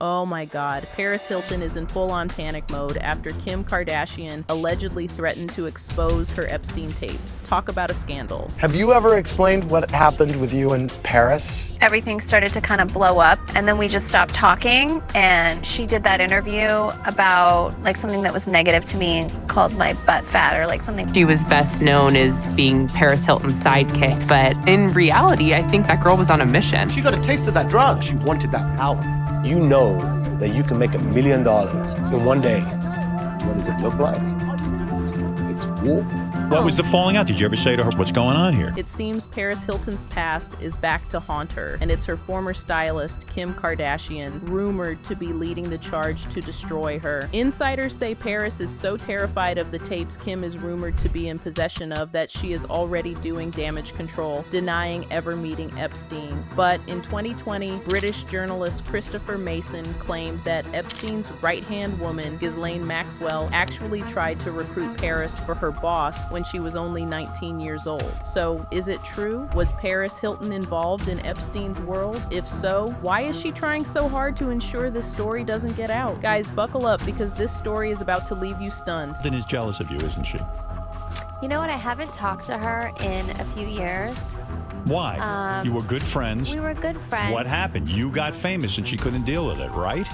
Oh my God, Paris Hilton is in full-on panic mode after Kim Kardashian allegedly threatened to expose her Epstein tapes. Talk about a scandal. Have you ever explained what happened with you in Paris? Everything started to kind of blow up, and then we just stopped talking, and she did that interview about like something that was negative to me and called my butt fat or like something. She was best known as being Paris Hilton's sidekick, but in reality, I think that girl was on a mission. She got a taste of that drug. She wanted that power. You know that you can make $1 million in one day. What does it look like? It's war. What was the falling out? Did you ever say to her, what's going on here? It seems Paris Hilton's past is back to haunt her, and it's her former stylist, Kim Kardashian, rumored to be leading the charge to destroy her. Insiders say Paris is so terrified of the tapes Kim is rumored to be in possession of that she is already doing damage control, denying ever meeting Epstein. But in 2020, British journalist Christopher Mason claimed that Epstein's right-hand woman, Ghislaine Maxwell, actually tried to recruit Paris for her boss when she was only 19 years old. So, is it true? Was Paris Hilton involved in Epstein's world? If so, why is she trying so hard to ensure this story doesn't get out? Guys, buckle up because this story is about to leave you stunned. Then is jealous of you, isn't she? You know what? I haven't talked to her in a few years. Why? You were good friends. We were good friends. What happened? You got famous and she couldn't deal with it, right?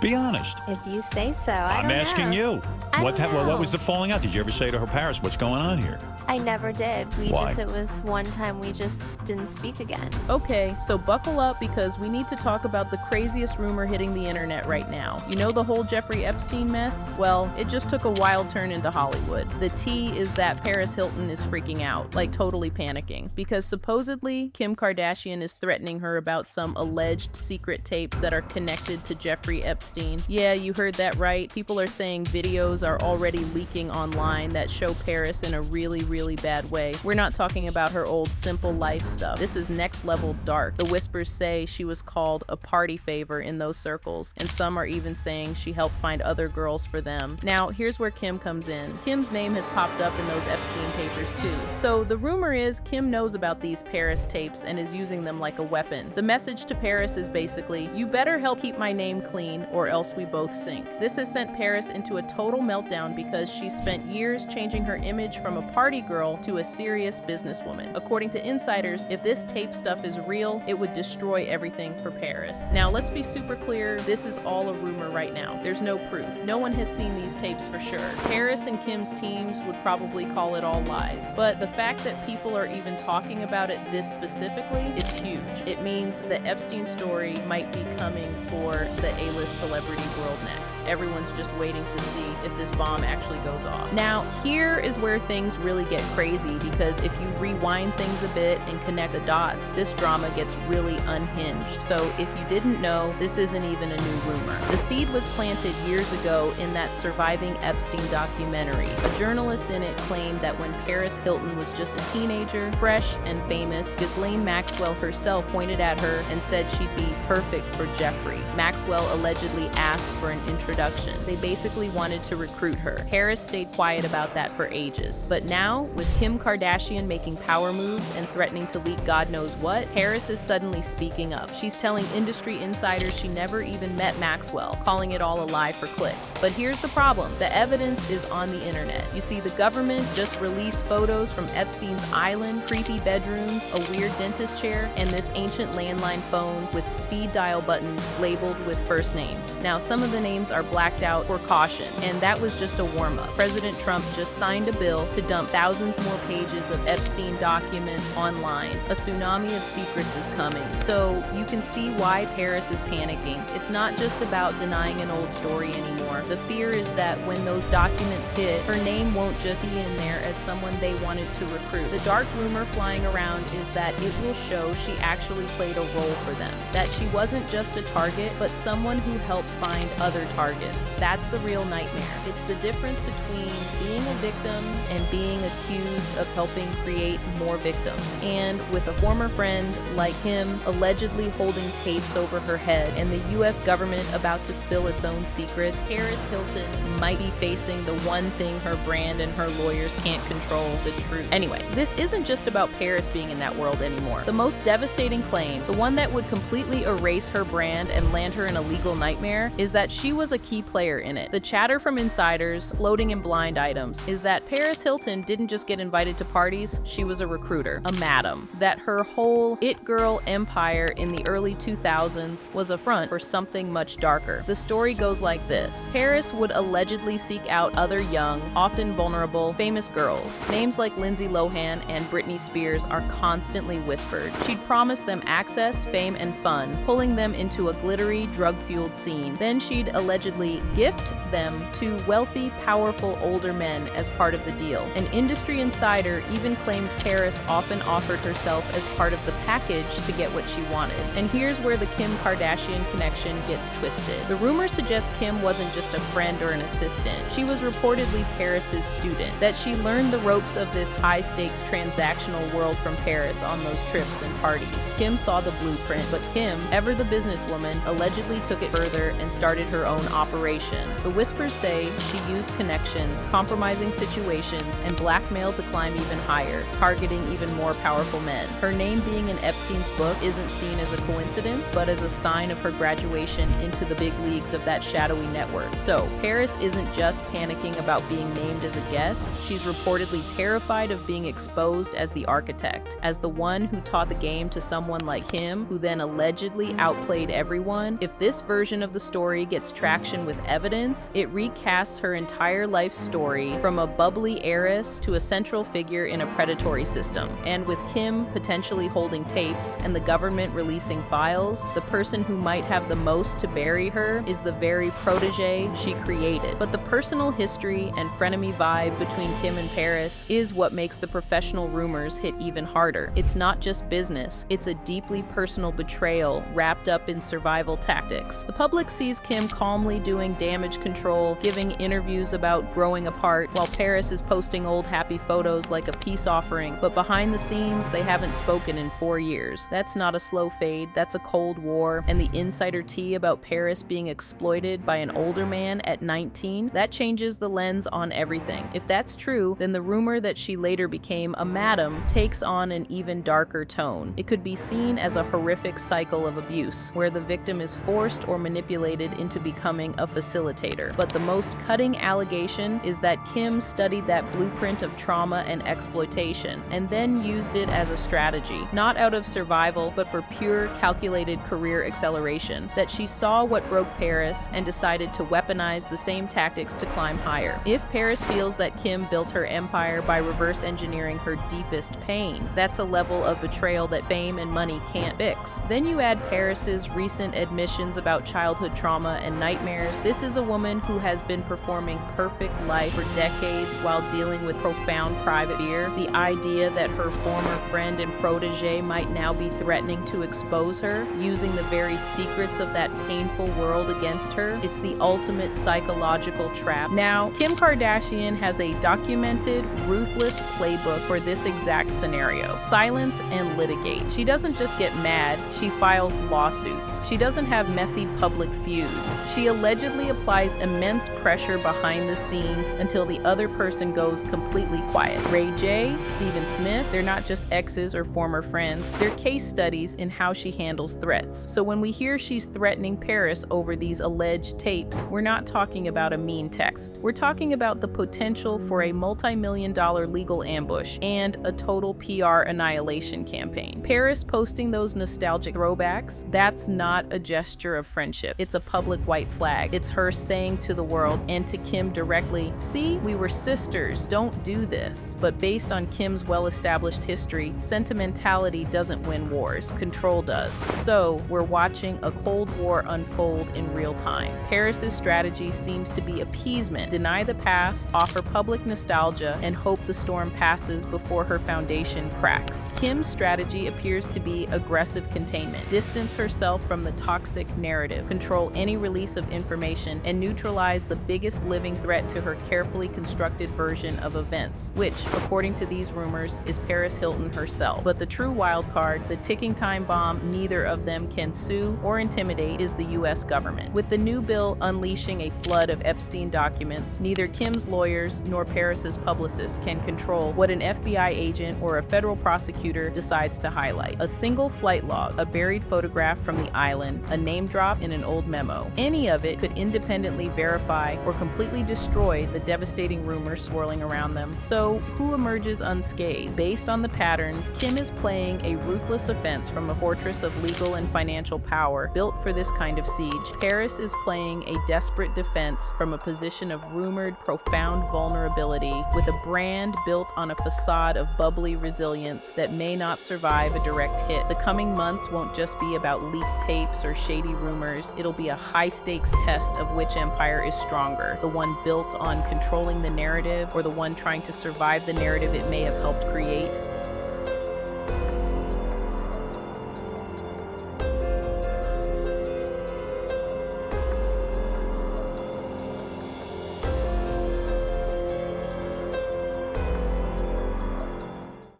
Be honest. If you say so. I'm asking you. What was the falling out? Did you ever say to her, Paris, what's going on here? I never did. Why? It was one time we just didn't speak again. Okay, so buckle up because we need to talk about the craziest rumor hitting the internet right now. You know the whole Jeffrey Epstein mess? Well, it just took a wild turn into Hollywood. The tea is that Paris Hilton is freaking out, like totally panicking, because supposedly Kim Kardashian is threatening her about some alleged secret tapes that are connected to Jeffrey Epstein. Yeah, you heard that right. People are saying videos are already leaking online that show Paris in a really bad way. We're not talking about her old simple life stuff. This is next level dark. The whispers say she was called a party favor in those circles, and some are even saying she helped find other girls for them. Now, here's where Kim comes in. Kim's name has popped up in those Epstein papers too. So the rumor is Kim knows about these Paris tapes and is using them like a weapon. The message to Paris is basically, you better help keep my name clean or else we both sink. This has sent Paris into a total meltdown because she spent years changing her image from a party girl to a serious businesswoman. According to insiders, if this tape stuff is real, it would destroy everything for Paris. Now, let's be super clear, this is all a rumor right now. There's no proof. No one has seen these tapes for sure. Paris and Kim's teams would probably call it all lies. But the fact that people are even talking about it this specifically, it's huge. It means the Epstein story might be coming for the A-list celebrity world next. Everyone's just waiting to see if this bomb actually goes off. Now, here is where things really get crazy because if you rewind things a bit and connect the dots, this drama gets really unhinged. So if you didn't know, this isn't even a new rumor. The seed was planted years ago in that Surviving Epstein documentary. A journalist in it claimed that when Paris Hilton was just a teenager, fresh and famous, Ghislaine Maxwell herself pointed at her and said she'd be perfect for Jeffrey. Maxwell allegedly asked for an introduction. They basically wanted to recruit her. Paris stayed quiet about that for ages. But now, with Kim Kardashian making power moves and threatening to leak God knows what, Paris is suddenly speaking up. She's telling industry insiders she never even met Maxwell, calling it all a lie for clicks. But here's the problem. The evidence is on the internet. You see, the government just released photos from Epstein's island, creepy bedrooms, a weird dentist chair, and this ancient landline phone with speed dial buttons labeled with first names. Now, some of the names are blacked out for caution, and that was just a warm-up. President Trump just signed a bill to dump thousands more pages of Epstein documents online. A tsunami of secrets is coming. So you can see why Paris is panicking. It's not just about denying an old story anymore. The fear is that when those documents hit, her name won't just be in there as someone they wanted to recruit. The dark rumor flying around is that it will show she actually played a role for them. That she wasn't just a target, but someone who helped helped find other targets. That's the real nightmare. It's the difference between being a victim and being accused of helping create more victims. And with a former friend like him allegedly holding tapes over her head and the US government about to spill its own secrets, Paris Hilton might be facing the one thing her brand and her lawyers can't control, the truth. Anyway, this isn't just about Paris being in that world anymore. The most devastating claim, the one that would completely erase her brand and land her in a legal nightmare, is that she was a key player in it. The chatter from insiders, floating in blind items, is that Paris Hilton didn't just get invited to parties, she was a recruiter, a madam. That her whole it girl empire in the early 2000s was a front for something much darker. The story goes like this. Paris would allegedly seek out other young, often vulnerable, famous girls. Names like Lindsay Lohan and Britney Spears are constantly whispered. She'd promise them access, fame, and fun, pulling them into a glittery, drug-fueled scene. Then she'd allegedly gift them to wealthy, powerful older men as part of the deal. An industry insider even claimed Paris often offered herself as part of the package to get what she wanted. And here's where the Kim Kardashian connection gets twisted. The rumors suggest Kim wasn't just a friend or an assistant. She was reportedly Paris's student, that she learned the ropes of this high-stakes transactional world from Paris on those trips and parties. Kim saw the blueprint, but Kim, ever the businesswoman, allegedly took it further and started her own operation. The whispers say she used connections, compromising situations, and blackmail to climb even higher, targeting even more powerful men. Her name being in Epstein's book isn't seen as a coincidence, but as a sign of her graduation into the big leagues of that shadowy network. So, Paris isn't just panicking about being named as a guest, she's reportedly terrified of being exposed as the architect, as the one who taught the game to someone like him, who then allegedly outplayed everyone. If this version of the story gets traction with evidence, it recasts her entire life story from a bubbly heiress to a central figure in a predatory system. And with Kim potentially holding tapes and the government releasing files, the person who might have the most to bury her is the very protege she created. But the personal history and frenemy vibe between Kim and Paris is what makes the professional rumors hit even harder. It's not just business, it's a deeply personal betrayal wrapped up in survival tactics. The public sees Kim calmly doing damage control, giving interviews about growing apart, while Paris is posting old happy photos like a peace offering, but behind the scenes, they haven't spoken in 4 years. That's not a slow fade, that's a cold war, and the insider tea about Paris being exploited by an older man at 19, that changes the lens on everything. If that's true, then the rumor that she later became a madam takes on an even darker tone. It could be seen as a horrific cycle of abuse, where the victim is forced or manipulated into becoming a facilitator. But the most cutting allegation is that Kim studied that blueprint of trauma and exploitation, and then used it as a strategy, not out of survival, but for pure, calculated career acceleration. That she saw what broke Paris and decided to weaponize the same tactics to climb higher. If Paris feels that Kim built her empire by reverse engineering her deepest pain, that's a level of betrayal that fame and money can't fix. Then you add Paris's recent admissions about childhood trauma and nightmares. This is a woman who has been performing perfect life for decades while dealing with profound private fear. The idea that her former friend and protege might now be threatening to expose her, using the very secrets of that painful world against her, it's the ultimate psychological trap. Now, Kim Kardashian has a documented, ruthless playbook for this exact scenario. Silence and litigate. She doesn't just get mad, she files lawsuits. She doesn't have messy public feuds. She allegedly applies immense pressure behind the scenes until the other person goes completely quiet. Ray J, Stephen Smith, they're not just exes or former friends, they're case studies in how she handles threats. So when we hear she's threatening Paris over these alleged tapes, we're not talking about a mean text. We're talking about the potential for a multi-million-dollar legal ambush and a total PR annihilation campaign. Paris posting those nostalgic throwbacks, that's not a gesture of friendship. It's a public white flag. It's her saying to the world and to Kim directly, see, we were sisters, don't do this. But based on Kim's well-established history, sentimentality doesn't win wars, control does. So we're watching a Cold War unfold in real time. Paris's strategy seems to be appeasement, deny the past, offer public nostalgia, and hope the storm passes before her foundation cracks. Kim's strategy appears to be aggressive containment, distance herself from the toxic narrative, control any release of information, and neutralize the biggest living threat to her carefully constructed version of events, which, according to these rumors, is Paris Hilton herself. But the true wild card, the ticking time bomb neither of them can sue or intimidate, is the U.S. government. With the new bill unleashing a flood of Epstein documents, neither Kim's lawyers nor Paris's publicists can control what an FBI agent or a federal prosecutor decides to highlight. A single flight log, a buried photograph from the island, a name drop in an old memo. Any of it could independently verify or completely destroy the devastating rumors swirling around them. So, who emerges unscathed? Based on the patterns, Kim is playing a ruthless offense from a fortress of legal and financial power built for this kind of siege. Paris is playing a desperate defense from a position of rumored, profound vulnerability with a brand built on a facade of bubbly resilience that may not survive a direct hit. The coming months won't just be about leaked tapes or shady rumors. It'll be a high-stakes test of which empire is stronger, the one built on controlling the narrative or the one trying to survive the narrative it may have helped create.